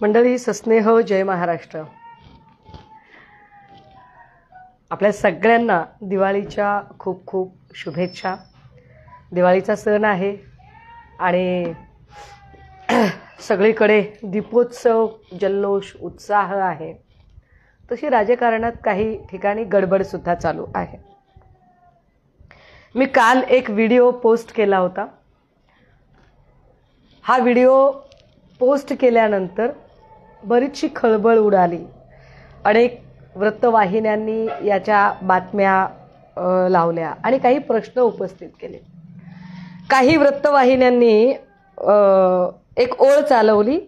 मंडळी सस्नेह जय महाराष्ट्र। आपल्या सगळ्यांना दिवाळीच्या खूप खूप शुभेच्छा। दिवाळीचा सण आहे आणि सगळीकडे दीपोत्सव जल्लोष उत्साह आहे। तशी राजकारणात काही ठिकाणी गडबड सुद्धा चालू आहे। मी काल एक व्हिडिओ पोस्ट केला होता। हा व्हिडिओ पोस्ट केल्यानंतर बरीचशी खळबळ उडाली। अनेक वृत्तवाहिन्यांनी याच्या बातम्या लावल्या आणि काही प्रश्न उपस्थित केले। काही वृत्तवाहिन्यांनी एक ओळ चालवली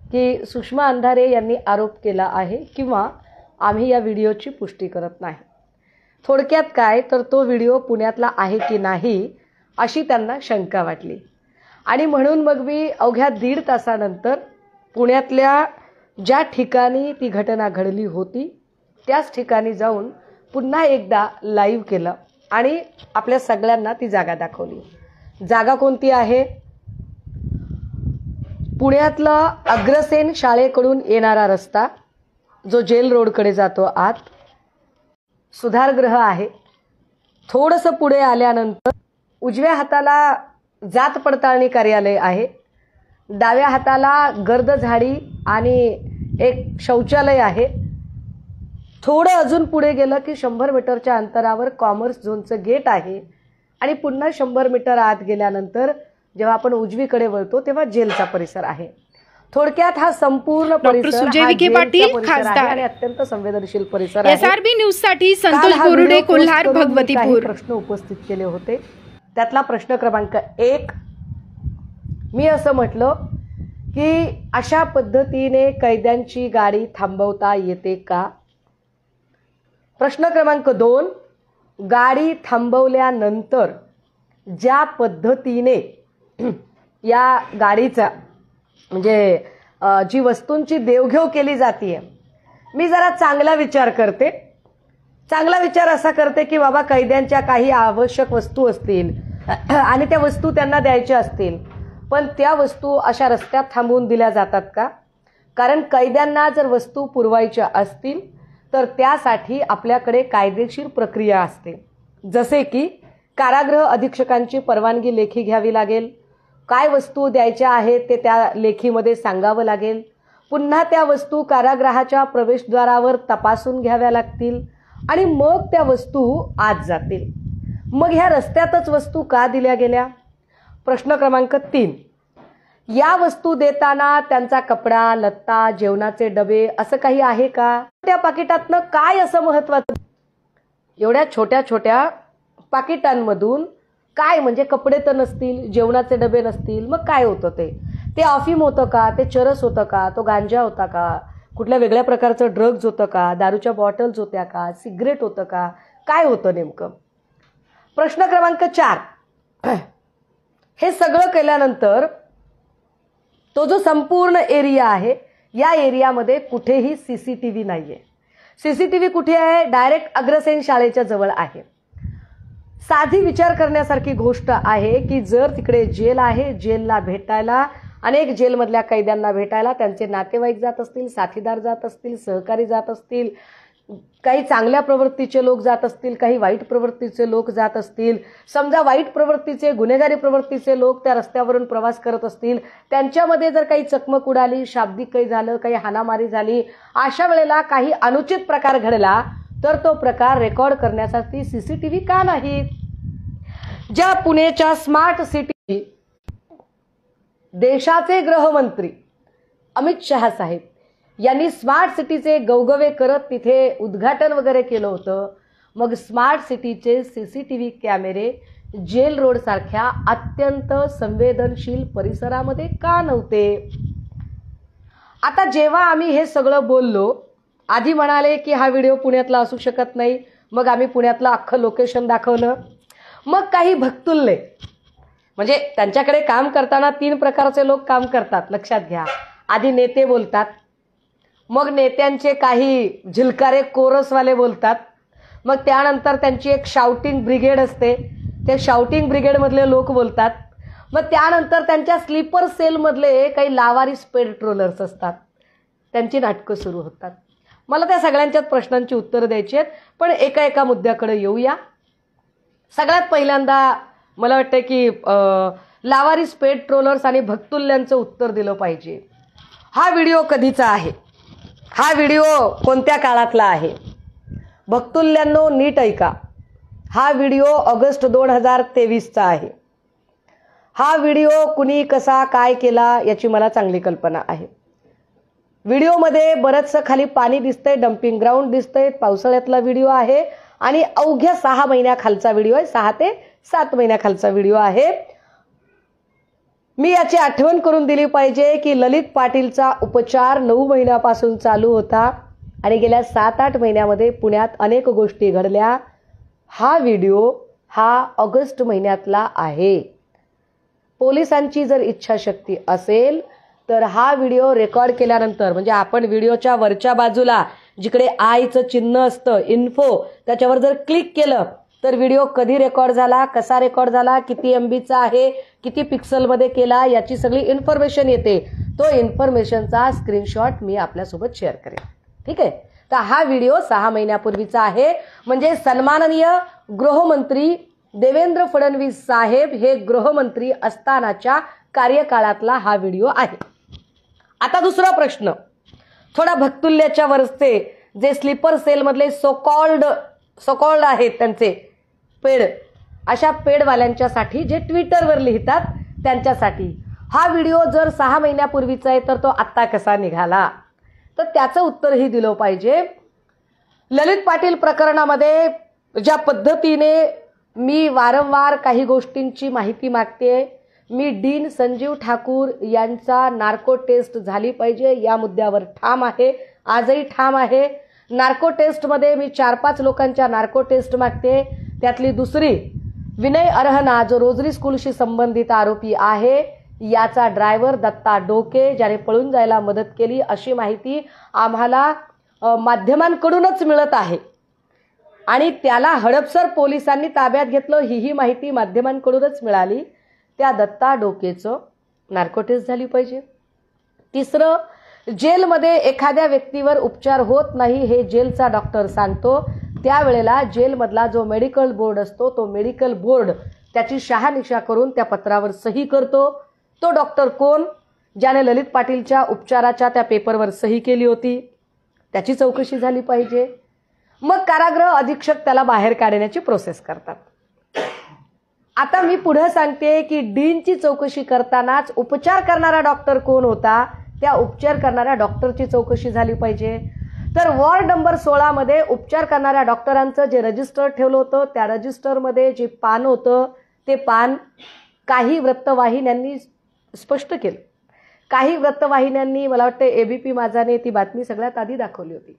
की सुषमा अंधारे यांनी आरोप केला आहे किंवा आम्ही या व्हिडिओची पुष्टी करत नाही। थोडक्यात काय तर तो व्हिडिओ पुण्यातला आहे की नाही अशी त्यांना शंका वाटली आणि म्हणून मग मी अवघ्या 1.5 तासानंतर पुण्यातल्या ज्या ठिकाणी ती घटना घडली होती त्याच ठिकाणी जाऊन पुन्हा एकदा लाईव्ह केलं आणि आपल्या सगळ्यांना ती जागा दाखवली। जागा कोणती आहे? पुण्यातला अग्रसेन शाळेकडून येणारा रस्ता जो जेल रोडकडे जातो आत, सुधारगृह आहे। थोडंसं पुढे आल्यानंतर उजव्या हाताला जात पडताळणी कार्यालय आहे, डाव्या हाताला गर्द झाडी आणि एक शौचालय आहे। थोडं अजून पुढे गेलं की 100 मीटरच्या अंतरावर कॉमर्स झोनचं गेट आहे आणि पुन्हा 100 मीटर आत गेल्यानंतर जेव्हा आपण उजवीकडे वळतो तेव्हा जेलचा परिसर आहे। थोडक्यात हा संपूर्ण परिसर सुजय विखे पाटील खासदार आणि अत्यंत संवेदनशील परिसर आहे। एसआरबी न्यूज साठी संतोष बोरुडे, कोल्हार, भगवतीपूर। प्रश्न उपस्थित केले होते। त्यातला प्रश्न क्रमांक 1 मी असं म्हटलं की अशा पद्धतीने कैद्यांची गाडी थांबवता येते का? प्रश्न क्रमांक 2 गाडी थांबवल्यानंतर ज्या पद्धतीने या गाडीचा म्हणजे जी वस्तूंची देवघेव केली जाते, मी जरा चांगला विचार करते। चांगला विचार असा करते की बाबा कैद्यांच्या काही आवश्यक वस्तू असतील आणि त्या वस्तू त्यांना द्यायच्या असतील, पण त्या वस्तू अशा रस्त्यात थांबवून दिल्या जातात का? कारण कैद्यांना जर वस्तू पुरवायच्या असतील तर त्यासाठी आपल्याकडे कायदेशीर प्रक्रिया असते। जसे की कारागृह अधीक्षकांची परवानगी लेखी घ्यावी लागेल, काय वस्तू द्यायच्या आहेत ते त्या लेखीमध्ये सांगावं लागेल, पुन्हा त्या वस्तू कारागृहाच्या प्रवेशद्वारावर तपासून घ्याव्या लागतील आणि मग त्या वस्तू आत जातील। मग ह्या रस्त्यातच वस्तू का दिल्या गेल्या? प्रश्न क्रमांक 3 या वस्तू देताना त्यांचा कपडा लत्ता जेवणाचे डबे असं काही आहे का? त्या पाकिटातनं काय असं महत्त्वाचं? एवढ्या छोट्या छोट्या पाकिटांमधून काय म्हणजे कपडे तर नसतील, जेवणाचे डबे नसतील, मग काय होतं? ते अफीम होतं का? ते चरस होतं का? तो गांजा होता का? कुठल्या वेगळ्या प्रकारचं ड्रग्ज होतं का? दारूच्या बॉटल्स होत्या का? सिगरेट होतं का? काय होतं नेमकं? प्रश्न क्रमांक 4 हे सगळं केल्यानंतर तो जो संपूर्ण एरिया आहे या एरियामध्ये कुठेही सीसीटीव्ही नाहीये। सीसीटीव्ही कुठे आहे? डायरेक्ट अग्रसेन शाळेच्या जवळ आहे। साधी विचार करण्यासारखी गोष्ट आहे की जर तिकडे जेल आहे, जेलला भेटायला अनेक जेलमधल्या कैद्यांना भेटायला त्यांचे नातेवाईक जात असतील, साथीदार जात असतील, सहकारी जात असतील, काही चांगल्या प्रवृत्तीचे लोक जात असतील, काही वाईट प्रवृत्तीचे लोक जात असतील, समजा वाईट प्रवृत्तीचे गुन्हेगारी प्रवृत्तीचे लोक त्या रस्त्यावरून प्रवास करत असतील, त्यांच्यामध्ये जर काही चकमक उडाली, शाब्दिक काही झालं, काही हाणामारी झाली, अशा वेळेला काही अनुचित प्रकार घडला तर तो प्रकार रेकॉर्ड करण्यासाठी सीसीटीव्ही का नाहीत? ज्या पुण्याच्या स्मार्ट सिटी देशाचे गृहमंत्री अमित शहा साहेब यांनी स्मार्ट सिटीचे गवगवे करत तिथे उद्घाटन वगैरे केलं होतं, मग स्मार्ट सिटीचे सीसीटीव्ही कॅमेरे जेल रोड सारख्या अत्यंत संवेदनशील परिसरामध्ये का नव्हते? आता जेव्हा आम्ही हे सगळं बोललो, आधी म्हणाले की हा व्हिडिओ पुण्यातला असू शकत नाही, मग आम्ही पुण्यातलं अख्खं लोकेशन दाखवलं। मग काही भक्तुल्ले म्हणजे त्यांच्याकडे काम करताना 3 प्रकारचे लोक काम करतात, लक्षात घ्या। आधी नेते बोलतात, मग नेत्यांचे काही झिलकारे कोरसवाले बोलतात, मग त्यानंतर त्यांची एक शाउटिंग ब्रिगेड असते, ते शाउटिंग ब्रिगेडमधले लोक बोलतात, मग त्यानंतर त्यांच्या स्लीपर सेलमधले काही लावारिस पेट्रोलर्स असतात, त्यांची नाटकं सुरू होतात. मला त्या सगळ्यांच्याच प्रश्नांची उत्तरं द्यायची आहेत, पण एका एका मुद्द्याकडे येऊया. सगळ्यात पहिल्यांदा मला वाटतं की लावारिस पेड ट्रोलर्स आणि भक्तुल्यांचं उत्तर दिलं पाहिजे. हा व्हिडिओ कधीचा आहे? हा व्हिडिओ कोणत्या काळातला आहे? भक्तुल्यांनो नीट ऐका. हा व्हिडिओ ऑगस्ट 2023चा आहे. हा व्हिडिओ कुणी कसा काय केला याची मला चांगली कल्पना आहे. व्हिडिओमध्ये बरंचसं खाली पाणी दिसतंय, डम्पिंग ग्राउंड दिसतंय, पावसाळ्यातला व्हिडिओ आहे आणि अवघ्या 6 महिन्याखालचा व्हिडिओ आहे. 6 ते 7 महिन्याखालचा व्हिडिओ आहे. मी याची आठवण करून दिली पाहिजे की ललित पाटीलचा उपचार 9 महिन्यापासून चालू होता आणि गेल्या 7-8 महिन्यामध्ये पुण्यात अनेक गोष्टी घडल्या. हा व्हिडिओ हा ऑगस्ट महिन्यातला आहे. पोलिसांची जर इच्छाशक्ती असेल तर हा व्हिडिओ रेकॉर्ड केल्यानंतर, म्हणजे आपण व्हिडिओच्या वरच्या बाजूला जिकडे आयचं चिन्ह असतं इन्फो, त्याच्यावर जर क्लिक केलं तर व्हिडिओ कधी रेकॉर्ड झाला, कसा रेकॉर्ड झाला, किती MBचा आहे, किती पिक्सलमध्ये केला, याची सगळी इन्फॉर्मेशन येते. तो इन्फॉर्मेशनचा स्क्रीनशॉट मी आपल्यासोबत शेअर करेन. ठीक आहे. तर हा व्हिडिओ 6 महिन्यापूर्वीचा आहे. म्हणजे सन्माननीय गृहमंत्री देवेंद्र फडणवीस साहेब हे गृहमंत्री असतानाच्या कार्यकाळातला हा व्हिडिओ आहे. आता दुसरा प्रश्न, थोडा भक्तुल्याच्या वरचे जे स्लीपर सेलमधले सोकॉल्ड आहेत त्यांचे पेड, अशा पेडवाल्यांच्यासाठी जे ट्विटरवर लिहितात त्यांच्यासाठी हा व्हिडिओ जर 6 महिन्यापूर्वीचा आहे तर तो आत्ता कसा निघाला? तर त्याचं उत्तरही दिलं पाहिजे. ललित पाटील प्रकरणामध्ये ज्या पद्धतीने मी वारंवार काही गोष्टींची माहिती मागते, मी डीन संजीव ठाकूर यांचा नार्को टेस्ट झाली पाहिजे या मुद्द्यावर ठाम आहे, आजही ठाम आहे. नार्को टेस्टमध्ये मी 4-5 लोकांच्या नार्को टेस्ट मागते. त्यातली दुसरी विनय अरहना जो रोजरी स्कूलशी संबंधित आरोपी आहे, याचा ड्रायव्हर दत्ता डोके ज्याने पळून जायला मदत केली, अशी माहिती आम्हाला माध्यमांकडूनच मिळत आहे आणि त्याला हडपसर पोलिसांनी ताब्यात घेतलं, ही माहिती माध्यमांकडूनच मिळाली. त्या दत्ता डोकेचं नार्को टेस्ट झाली पाहिजे. तिसरं, जेलमध्ये एखाद्या व्यक्तीवर उपचार होत नाही हे जेलचा डॉक्टर सांगतो, त्यावेळेला जेलमधला जो मेडिकल बोर्ड असतो तो मेडिकल बोर्ड त्याची शहानिशा करून त्या पत्रावर सही करतो. तो डॉक्टर कोण? ज्याने ललित पाटीलच्या उपचाराच्या त्या पेपरवर सही केली होती, त्याची चौकशी झाली पाहिजे. मग कारागृह अधीक्षक त्याला बाहेर काढण्याची प्रोसेस करतात. आता मी पुढे सांगते की डीनची चौकशी करतानाच उपचार करणारा डॉक्टर कोण होता, त्या उपचार करणाऱ्या डॉक्टरची चौकशी झाली पाहिजे. तर वॉर्ड नंबर 16 मध्ये उपचार करणाऱ्या डॉक्टरांचं जे रजिस्टर ठेवलं होतं, त्या रजिस्टरमध्ये जे पान होतं ते पान काही वृत्तवाहिन्यांनी स्पष्ट केलं. काही वृत्तवाहिन्यांनी, मला वाटतं ABP माझाने ती बातमी सगळ्यात आधी दाखवली होती.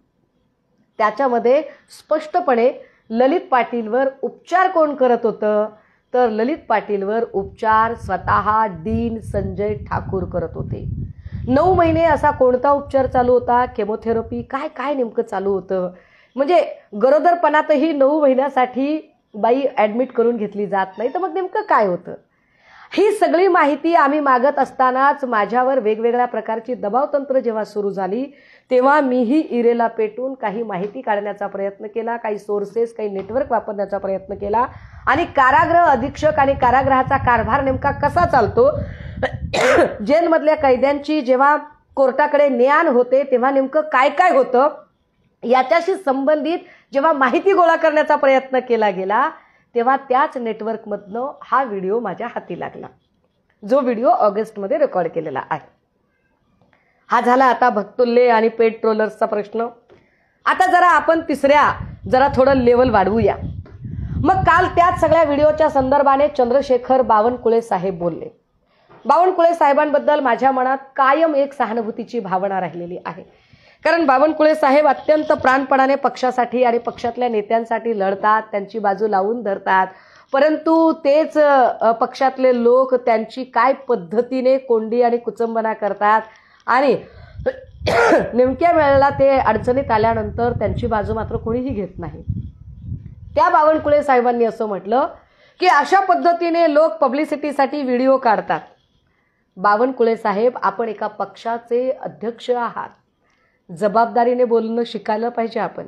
त्याच्यामध्ये स्पष्टपणे ललित पाटीलवर उपचार कोण करत होतं, तर ललित पाटीलवर उपचार स्वतः डीन संजय ठाकूर करत होते. 9 महिने असा कोणता उपचार चालू होता, केमोथेरपी, काय नेमकं चालू होतं? म्हणजे गरोदरपणातही 9 महिन्यासाठी बाई ॲडमिट करून घेतली जात नाही, तर मग नेमकं काय होतं? ही सगळी माहिती आम्ही मागत असतानाच माझ्यावर वेगवेगळ्या प्रकारची दबावतंत्र जेव्हा सुरू झाली, तेव्हा मीही इरेला पेटून काही माहिती काढण्याचा प्रयत्न केला, काही सोर्सेस, काही नेटवर्क वापरण्याचा प्रयत्न केला आणि कारागृह अधीक्षक आणि कारागृहाचा कारभार नेमका कसा चालतो, जेलमधल्या कैद्यांची जेव्हा कोर्टाकडे ज्ञान होते तेव्हा नेमकं काय काय होतं, याच्याशी संबंधित जेव्हा माहिती गोळा करण्याचा प्रयत्न केला गेला, तेव्हा त्याच नेटवर्कमधनं हा व्हिडिओ माझ्या हाती लागला, जो व्हिडिओ ऑगस्टमध्ये रेकॉर्ड केलेला आहे. हा झाला आता भक्तुल्ले आणि पेड ट्रोलर्सचा प्रश्न. आता जरा आपण जरा थोडं लेवल वाढवूया. मग काल त्याच सगळ्या व्हिडिओच्या संदर्भाने चंद्रशेखर बावनकुळे साहेब बोलले. बावनकुळे साहेबांबद्दल माझ्या मनात कायम एक सहानुभूतीची भावना राहिलेली आहे. कारण बावनकुळे साहेब अत्यंत प्राणपणाने पक्षासाठी आणि पक्षातल्या नेत्यांसाठी लढतात, त्यांची बाजू लावून धरतात. परंतु तेच पक्षातले लोक त्यांची काय पद्धतीने कोंडी आणि कुचंबना करतात आणि नेमक्या वेळेला ते अडचणीत आल्यानंतर त्यांची बाजू मात्र कोणीही घेत नाही. त्या बावनकुळे साहेबांनी असं म्हटलं की अशा पद्धतीने लोक पब्लिसिटीसाठी व्हिडिओ काढतात. बावनकुळे साहेब, आपण एका पक्षाचे अध्यक्ष आहात. जबाबदारीने बोलणं शिकायला पाहिजे आपण.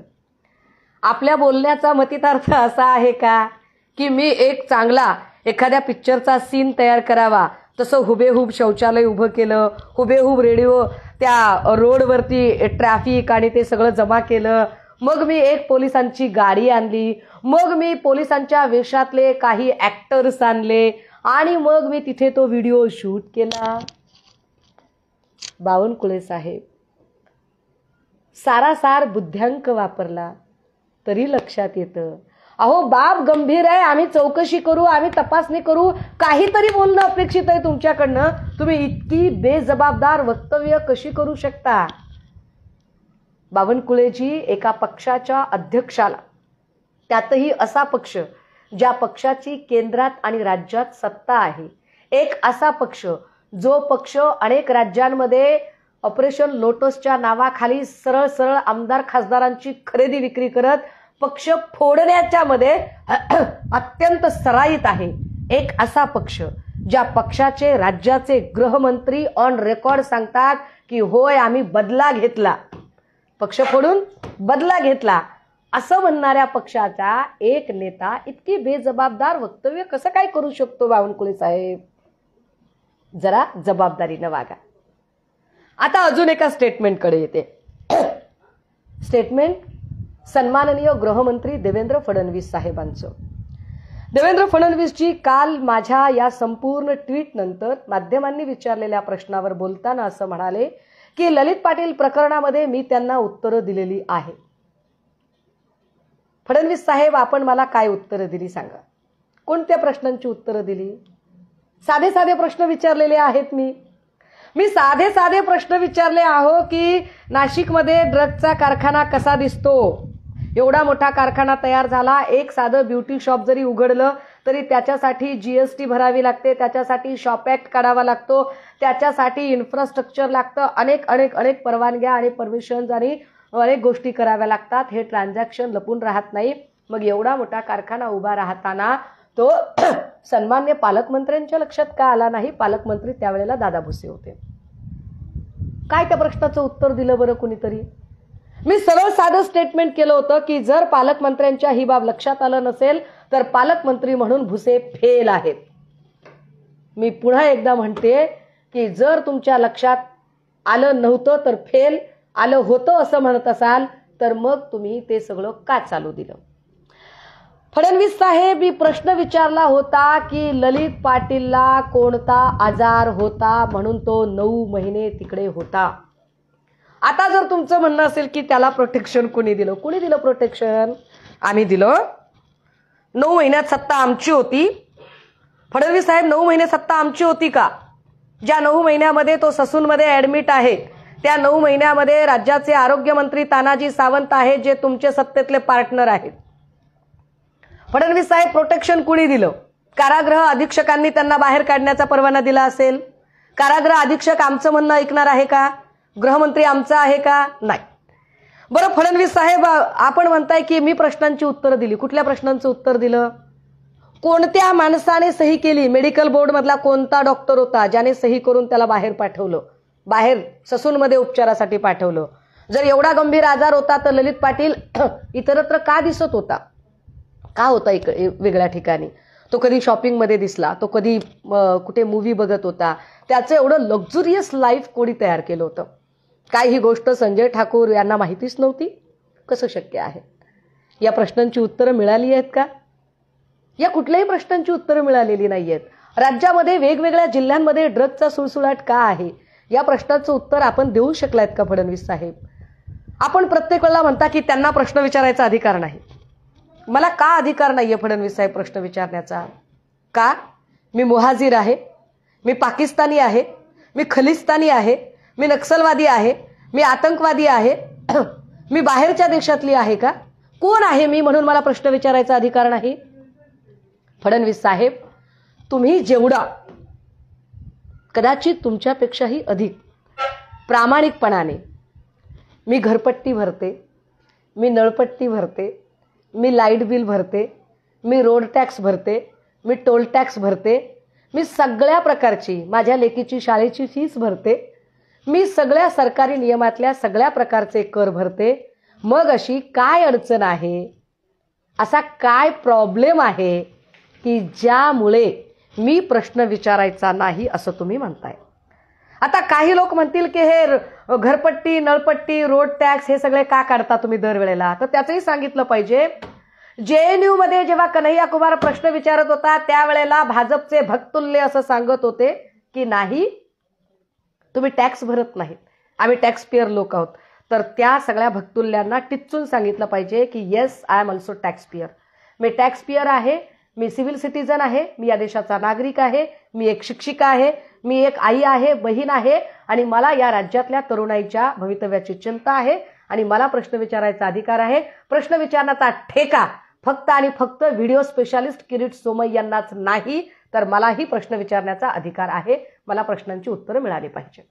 आपल्या बोलण्याचा मतितार्थ असा आहे का की मी एक चांगला एखाद्या पिक्चरचा सीन तयार करावा, तसं हुबेहूब शौचालय उभं केलं, हुबेहूब रेडिओ त्या रोडवरती ट्रॅफिक आणि ते सगळं जमा केलं, मग मी एक पोलिसांची गाडी आणली, मग मी पोलिसांच्या वेशातले काही ॲक्टर्स आणले आणि मग मी तिथे तो व्हिडिओ शूट केला. बावनकुळे साहेब सारासार बुद्ध्यांक वापरला तरी लक्षात येतं, अहो बाब गंभीर आहे, आम्ही चौकशी करू, आम्ही तपासणी करू, काहीतरी बोलणं अपेक्षित आहे तुमच्याकडनं. तुम्ही इतकी बेजबाबदार वक्तव्य कशी करू शकता? बावनकुळेजी एका पक्षाच्या अध्यक्षाला, त्यातही असा पक्ष ज्या पक्षाची केंद्रात आणि राज्यात सत्ता आहे, एक असा पक्ष जो पक्ष अनेक राज्यांमध्ये ऑपरेशन लोटसच्या नावाखाली सरळ सरळ आमदार खासदारांची खरेदी विक्री करत पक्ष फोडण्याच्या मध्ये अत्यंत सराईत आहे, एक असा पक्ष ज्या पक्षाचे राज्याचे गृहमंत्री ऑन रेकॉर्ड सांगतात की होय आम्ही बदला घेतला, पक्ष फोडून बदला घेतला, असं म्हणणाऱ्या पक्षाचा एक नेता इतकी बेजबाबदार वक्तव्य कसं काय करू शकतो? बावनकुळे साहेब जरा जबाबदारीनं वागा. आता अजून एका स्टेटमेंटकडे येते. स्टेटमेंट सन्माननीय गृहमंत्री देवेंद्र फडणवीस साहेबांचं. देवेंद्र फडणवीसजी काल माझ्या या संपूर्ण ट्विट नंतर माध्यमांनी विचारलेल्या प्रश्नावर बोलताना असं म्हणाले की ललित पाटील प्रकरणामध्ये मी त्यांना उत्तरं दिलेली आहे. फडणवीस साहेब आपण मला काय उत्तरं दिली सांगा? कोणत्या प्रश्नांची उत्तरं दिली? साधे साधे प्रश्न विचारलेले आहेत. मी साधे साधे प्रश्न विचारले आहो की नाशिकमध्ये ड्रगचा कारखाना कसा दिसतो? एवढा मोठा कारखाना तयार झाला, एक साधं ब्युटी शॉप जरी उघडलं तरी त्याच्यासाठी जीएसटी भरावी लागते, त्याच्यासाठी शॉप ऍक्ट काढावा लागतो, त्याच्यासाठी इन्फ्रास्ट्रक्चर लागतं, अनेक अनेक अनेक परवानग्या आणि परमिशन्स आणि अनेक गोष्टी कराव्या लागतात. हे ट्रान्झॅक्शन लपून राहत नाही. मग एवढा मोठा कारखाना उभा राहताना तो सन्मान्य पालकमंत्र्यांच्या लक्षात का आला नाही? पालकमंत्री त्यावेळेला दादा भुसे होते. काय त्या प्रश्नाचं उत्तर दिलं बरं कुणीतरी? मी सरळ साधं स्टेटमेंट केलं होतं की जर पालकमंत्र्यांच्या ही बाब लक्षात आलं नसेल तर पालकमंत्री म्हणून भुसे फेल आहेत. मी पुन्हा एकदा म्हणते की जर तुमच्या लक्षात आलं नव्हतं तर फेल, आलं होतं असं म्हणत असाल तर मग तुम्ही ते सगळं का चालू दिलं? फडणवीस साहेब मी प्रश्न विचारला होता की ललित पाटीलला कोणता आजार होता म्हणून तो 9 महिने तिकडे होता. आता जर तुमचं म्हणणं असेल की त्याला प्रोटेक्शन कोणी दिलं? कोणी दिलं प्रोटेक्शन? आम्ही दिलं. 9 महिन्यात सत्ता आमची होती. फडणवीस साहेब 9 महिने सत्ता आमची होती का? ज्या 9 महिन्यामध्ये तो ससूनमध्ये ऍडमिट आहे त्या 9 महिन्यामध्ये राज्याचे आरोग्यमंत्री तानाजी सावंत आहेत जे तुमचे सत्तेतले पार्टनर आहेत. फडणवीस साहेब प्रोटेक्शन कुणी दिलं? कारागृह अधीक्षकांनी त्यांना बाहेर काढण्याचा परवाना दिला असेल. कारागृह अधीक्षक आमचं म्हणणं ऐकणार आहे का? गृहमंत्री आमचा आहे का? नाही. बरं फडणवीस साहेब आपण म्हणताय की मी प्रश्नांची उत्तरं दिली. कुठल्या प्रश्नांचं उत्तर दिलं? कोणत्या माणसाने सही केली? मेडिकल बोर्ड मधला कोणता डॉक्टर होता ज्याने सही करून त्याला बाहेर पाठवलं, बाहेर ससूनमध्ये उपचारासाठी पाठवलं? जर एवढा गंभीर आजार होता तर ललित पाटील इतरत्र का दिसत होता? का होता वेगळ्या ठिकाणी? तो कधी शॉपिंगमध्ये दिसला, तो कधी कुठे मूव्ही बघत होता. त्याचं एवढं लक्झुरियस लाईफ कोणी तयार केलं होतं? काय ही गोष्ट संजय ठाकूर यांना माहितीच नव्हती? कसं शक्य आहे? या प्रश्नांची उत्तरं मिळाली आहेत का? या कुठल्याही प्रश्नांची उत्तरं मिळालेली नाहीयेत. राज्यामध्ये वेगवेगळ्या जिल्ह्यांमध्ये ड्रगचा सुळसुळाट का आहे या प्रश्नाचं उत्तर आपण देऊ शकलात का फडणवीस साहेब? आपण प्रत्येक वेळेला म्हणता की त्यांना प्रश्न विचारायचा अधिकार नाही. मला का अधिकार नाहीये फडणवीस साहेब प्रश्न विचारण्याचा? का? मी मुहाजीर आहे, मी पाकिस्तानी आहे, मी खलिस्तानी आहे, मी नक्सलवादी आहे, मी आतंकवादी आहे, मी बाहेरच्या देशातली आहे का? कोण आहे मी म्हणून मला प्रश्न विचारायचा अधिकार नाही? फडणवीस साहेब तुम्ही जेवढा कदाचित तुमच्यापेक्षाही अधिक प्रामाणिकपणाने मी घरपट्टी भरते, मी नळपट्टी भरते, मी लाईट बिल भरते, मी रोड टॅक्स भरते, मी टोल टॅक्स भरते, मी सगळ्या प्रकारची माझ्या लेकीची शाळेची फीस भरते, मी सगळ्या सरकारी नियमातल्या सगळ्या प्रकारचे कर भरते, मग अशी काय अडचण आहे, असा काय प्रॉब्लेम आहे की ज्यामुळे मी प्रश्न विचारायचा नाही असं तुम्ही म्हणताय. आता काही लोक म्हणतील की हे घरपट्टी, नळपट्टी, रोड टॅक्स हे सगळे का काढता तुम्ही दरवेळेला, तर त्याचंही सांगितलं पाहिजे. JNU मध्ये जेव्हा कन्हैया कुमार प्रश्न विचारत होता त्यावेळेला भाजपचे भक्तुल्य असं सांगत होते की नाही, तुम्ही टॅक्स भरत नाहीत, आम्ही टॅक्स पेअर लोक आहोत. तर त्या सगळ्या भक्तुल्यांना टिच्चून सांगितलं पाहिजे की yes, I am also tax payer. Me tax payer आहे, मी सिव्हिल सिटीजन आहे, मी या देशाचा नागरिक आहे, मी एक शिक्षिका आहे, मी एक आई आहे, बहीण आहे, आणि मला या राज्यातल्या तरुणाईच्या भवितव्याची चिंता आहे आणि मला प्रश्न विचारायचा अधिकार आहे. प्रश्न विचारण्याचा ठेका फक्त आणि फक्त व्हिडिओ स्पेशालिस्ट किरीट सोमय्या यांनाच नाही, तर मलाही प्रश्न विचारण्याचा अधिकार आहे. मला प्रश्नांची उत्तरं मिळाली पाहिजे.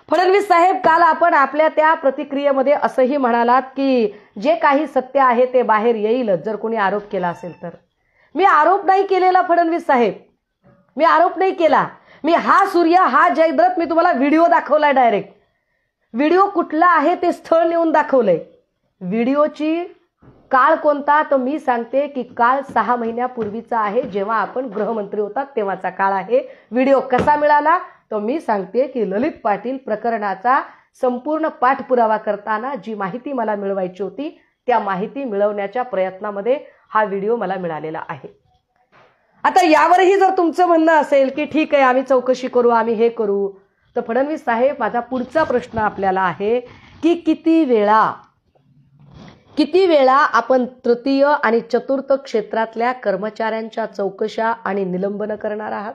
फडणवीस साहेब, काल आपण आपल्या त्या प्रतिक्रियेमध्ये असंही म्हणालात की जे काही सत्य आहे ते बाहेर येईलच जर कोणी आरोप केला असेल तर. मी आरोप नाही केलेला फडणवीस साहेब, मी आरोप नाही केला. मी हा सूर्य, हा जयद्रथ, मी तुम्हाला व्हिडिओ दाखवलाय डायरेक्ट. व्हिडिओ कुठला आहे ते स्थळ नेऊन दाखवलंय. व्हिडिओची काळ कोणता, तर मी सांगते की काळ 6 महिन्यापूर्वीचा आहे, जेव्हा आपण गृहमंत्री होतात तेव्हाचा काळ आहे. व्हिडिओ कसा मिळाला, तर मी सांगते की ललित पाटील प्रकरणाचा संपूर्ण पाठपुरावा करताना जी माहिती मला मिळवायची होती त्या माहिती मिळवण्याच्या प्रयत्नामध्ये हा व्हिडिओ मला मिळालेला आहे. आता यावरही जर तुमचं म्हणणं असेल की ठीक आहे, आम्ही चौकशी करू, आम्ही हे करू, तर फडणवीस साहेब, माझा पुढचा प्रश्न आपल्याला आहे की किती वेळा आपण तृतीय आणि चतुर्थ क्षेत्रातल्या कर्मचाऱ्यांच्या चौकशा आणि निलंबन करणार आहात.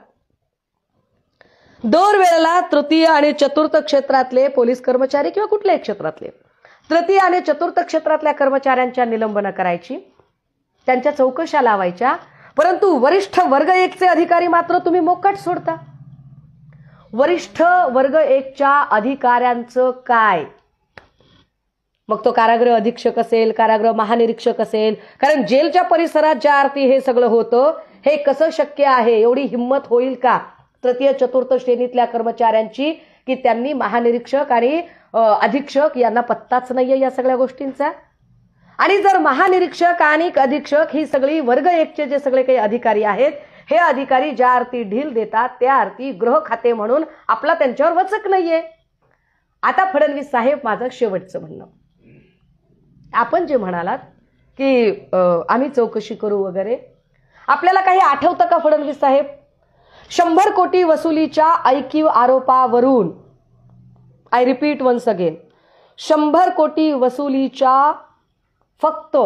दरवेळेला तृतीय आणि चतुर्थ क्षेत्रातले पोलीस कर्मचारी किंवा कुठल्याही क्षेत्रातले तृतीय आणि चतुर्थ क्षेत्रातल्या कर्मचाऱ्यांच्या निलंबन करायची, त्यांच्या चौकशा लावायच्या, परंतु वरिष्ठ वर्ग 1चे अधिकारी मात्र तुम्ही मोकाट सोडता. वरिष्ठ वर्ग 1च्या अधिकाऱ्यांचं काय, मग तो कारागृह अधीक्षक असेल, कारागृह महानिरीक्षक असेल, कारण जेलच्या परिसरात ज्या अर्थी हे सगळं होतं, हे कसं शक्य आहे, एवढी हिंमत होईल का तृतीय चतुर्थ श्रेणीतल्या कर्मचाऱ्यांची की त्यांनी महानिरीक्षक आणि अधीक्षक यांना पत्ताच नाहीये या सगळ्या गोष्टींचा. आणि जर महानिरीक्षक आणि अधीक्षक ही सगळी वर्ग 1चे जे सगळे काही अधिकारी आहेत, हे अधिकारी ज्या अर्थी ढील देतात त्या अर्थी गृह खाते म्हणून आपला त्यांच्यावर वचक नाहीये. आता फडणवीस साहेब, माझं शेवटचं म्हणणं, आपण जे म्हणालात की आम्ही चौकशी करू वगैरे, आपल्याला काही आठवतं का फडणवीस साहेब? 100 कोटी वसुलीच्या ऐकीव आरोपावरून, आय रिपीट वन्स अगेन, 100 कोटी वसुलीच्या फक्त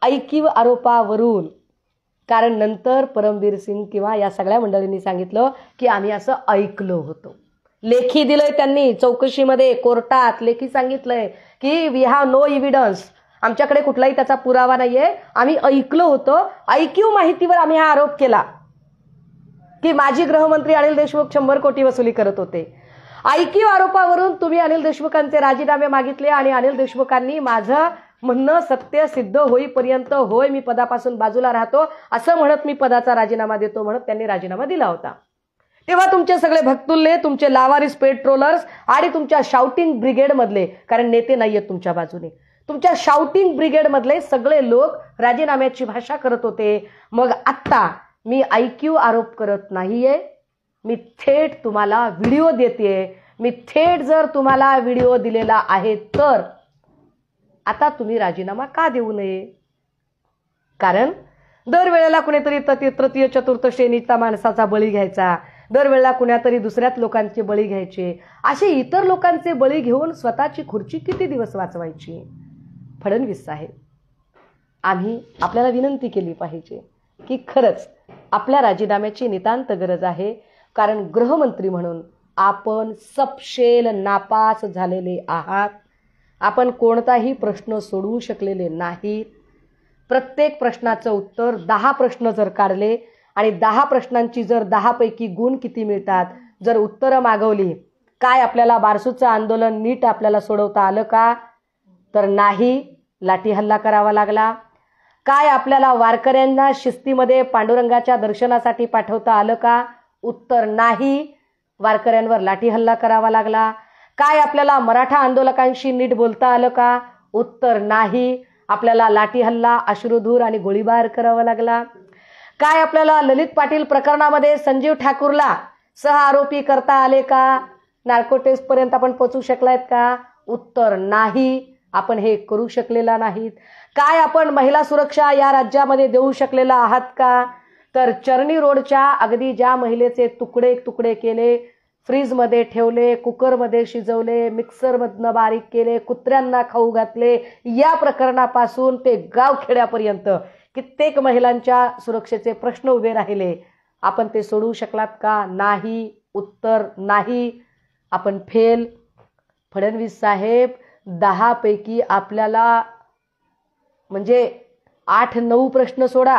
ऐकीव आरोपावरून, कारण नंतर परमबीर सिंग किंवा या सगळ्या मंडळींनी सांगितलं की आम्ही असं ऐकलो होतो. लेखी दिलंय त्यांनी चौकशीमध्ये, कोर्टात लेखी सांगितलंय की वी हॅव नो एव्हिडन्स, आमच्याकडे कुठलाही त्याचा पुरावा नाहीये, आम्ही ऐकलो होतं. ऐकीव माहितीवर आम्ही हा आरोप केला की माजी गृहमंत्री अनिल देशमुख 100 कोटी वसुली करत होते. ऐकीव आरोपावरून तुम्ही अनिल देशमुखांचे राजीनामे मागितले आणि अनिल देशमुखांनी माझं म्हणणं सत्य सिद्ध होईपर्यंत होय मी पदापासून बाजूला राहतो असं म्हणत मी पदाचा राजीनामा देतो म्हणत त्यांनी राजीनामा दिला होता. तेव्हा तुमचे सगळे भक्तुल्ले, तुमचे लावारिस पेट्रोलर्स आणि तुमच्या शाउटिंग ब्रिगेड मधले, कारण नेते नाहीयेत तुमच्या बाजूने, तुमच्या शाउटिंग ब्रिगेड मधले सगळे लोक राजीनाम्याची भाषा करत होते. मग आत्ता मी ऐकीव आरोप करत नाहीये, मी थेट तुम्हाला व्हिडिओ देतेय. मी थेट जर तुम्हाला व्हिडिओ दिलेला आहे तर आता तुम्ही राजीनामा का देऊ नये? कारण दरवेळेला कुणीतरी तृतीय चतुर्थ श्रेणीचा माणसाचा बळी घ्यायचा, दरवेळेला कुणातरी दुसऱ्याच लोकांचे बळी घ्यायचे, असे इतर लोकांचे बळी घेऊन स्वतःची खुर्ची किती दिवस वाचवायची? फडणवीस साहेब, आम्ही आपल्याला विनंती केली पाहिजे की खरंच आपल्या राजीनाम्याची नितांत गरज आहे, कारण गृहमंत्री म्हणून आपण सपशेल नापास झालेले आहात. आपण कोणताही प्रश्न सोडवू शकलेले नाहीत. प्रत्येक प्रश्नाचं उत्तर 10 प्रश्न जर काढले आणि 10 प्रश्नांची जर 10 पैकी गुण किती मिळतात जर उत्तरं मागवली, काय आपल्याला बारसूचं आंदोलन नीट आपल्याला सोडवता आलं का? तर नाही, लाठी हल्ला करावा लागला. काय आपल्याला वारकऱ्यांना शिस्तीमध्ये पांडुरंगाच्या दर्शनासाठी पाठवता आलं का? उत्तर नाही, वारकऱ्यांवर लाठी हल्ला करावा लागला. काय आपल्याला मराठा आंदोलकांशी नीट बोलता आलं का? उत्तर नाही. आपल्याला लाठी हल्ला, अश्रुधूर आणि गोळीबार करावा लागला. काय आपल्याला ललित पाटील प्रकरणामध्ये संजीव ठाकूरला सह आरोपी करता आले का? नार्को टेस्ट पर्यंत आपण पोहोचू शकलायत का? उत्तर नाही. आपण हे करू शकलेला नाहीत. काय आपण महिला सुरक्षा या राज्यामध्ये देऊ शकलेला आहात का? तर चर्नी रोडच्या अगदी ज्या महिलेचे तुकडे तुकडे केले, फ्रीजमध्ये ठेवले, कुकरमध्ये शिजवले, मिक्सरमधनं बारीक केले, कुत्र्यांना खाऊ घातले, या प्रकरणापासून ते गावखेड्यापर्यंत कित्येक महिलांच्या सुरक्षेचे प्रश्न उभे राहिले. आपण ते सोडवू शकलात का? नाही. उत्तर नाही. आपण फेल. फडणवीस साहेब, 10 पैकी आपल्याला म्हणजे 8-9 प्रश्न सोडा,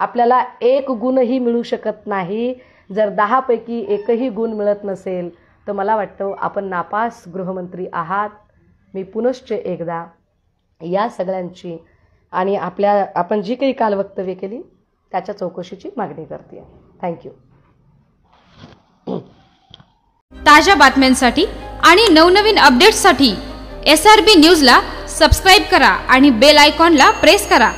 आपल्याला 1 गुणही मिळू शकत नाही. जर 10 पैकी एकही गुण मिळत नसेल तर मला वाटतं आपण नापास गृहमंत्री आहात. मी पुनश्च एकदा या सगळ्यांची आणि आपण जी काही काल वक्तव्य केली त्याच्या चौकशीची मागणी करते. थँक्यू. ताज्या बातम्यांसाठी आणि नवनवीन अपडेट्ससाठी SRB न्यूजला सबस्क्राईब करा आणि बेल आयकॉनला प्रेस करा.